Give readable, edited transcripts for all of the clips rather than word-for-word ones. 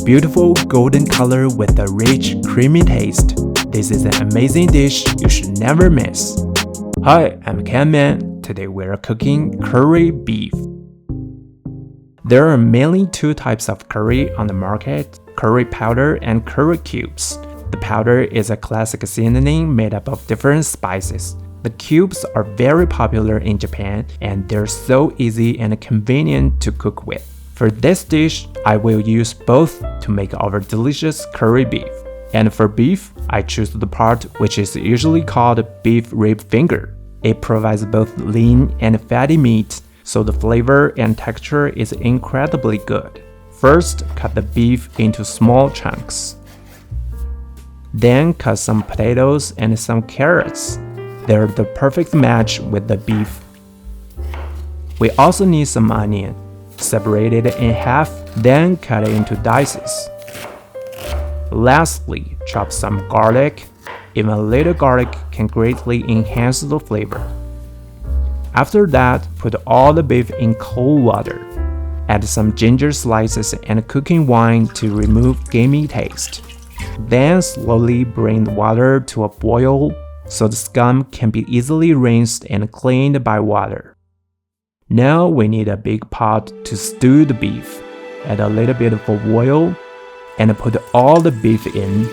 beautiful golden color with a rich, creamy taste. This is an amazing dish you should never miss. Hi, I'm Ken Man. Today we're cooking curry beef. There are mainly two types of curry on the market, curry powder and curry cubes. The powder is a classic seasoning made up of different spices. The cubes are very popular in Japan and they're so easy and convenient to cook with. For this dish, I will use both to make our delicious curry beef. And for beef, I choose the part which is usually called beef rib finger. It provides both lean and fatty meat, so the flavor and texture is incredibly good. First, cut the beef into small chunks. Then cut some potatoes and some carrots. They're the perfect match with the beef. We also need some onion. Separate it in half, then cut it into dices. Lastly, chop some garlic. Even a little garlic can greatly enhance the flavor. After that, put all the beef in cold water. Add some ginger slices and cooking wine to remove gamey taste. Then slowly bring the water to a boil so the scum can be easily rinsed and cleaned by water. Now we need a big pot to stew the beef. Add a little bit of oil and put all the beef in.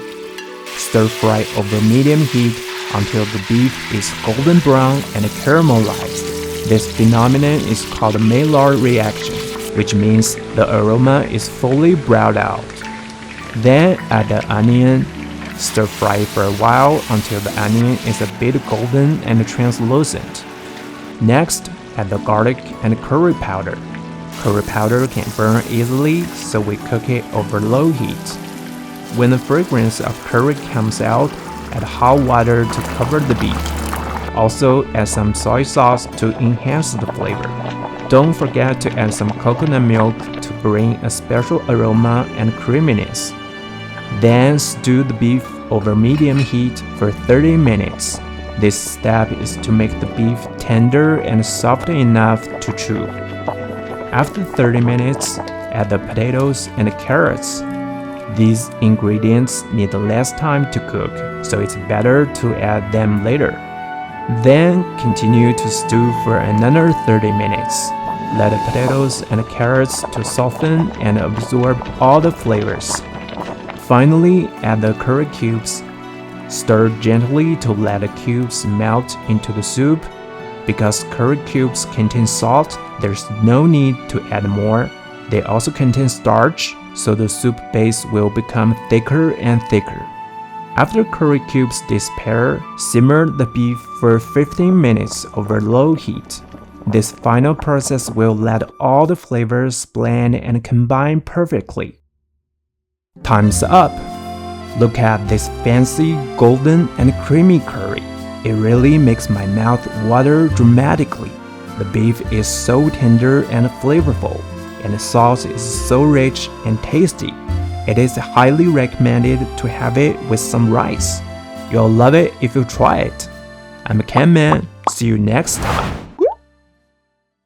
Stir fry over medium heat until the beef is golden brown and caramelized. This phenomenon is called Maillard reaction, which means the aroma is fully browned out. Then add the onion. Stir fry for a while until the onion is a bit golden and translucent. Next, add the garlic and curry powder. Curry powder can burn easily, so we cook it over low heat. When the fragrance of curry comes out, add hot water to cover the beef. Also, add some soy sauce to enhance the flavor. Don't forget to add some coconut milk to bring a special aroma and creaminess. Then stew the beef over medium heat for 30 minutes. This step is to make the beef tender and soft enough to chew. After 30 minutes, add the potatoes and the carrots. These ingredients need less time to cook, so it's better to add them later. Then continue to stew for another 30 minutes. Let the potatoes and carrots to soften and absorb all the flavors. Finally, add the curry cubes. Stir gently to let the cubes melt into the soup. Because curry cubes contain salt, there's no need to add more. They also contain starch, so the soup base will become thicker and thicker. After curry cubes disappear, simmer the beef for 15 minutes over low heat. This final process will let all the flavors blend and combine perfectly. Time's up! Look at this fancy, golden, and creamy curry. It really makes my mouth water dramatically. The beef is so tender and flavorful, and the sauce is so rich and tasty. It is highly recommended to have it with some rice. You'll love it if you try it. I'm Ken Man. See you next time.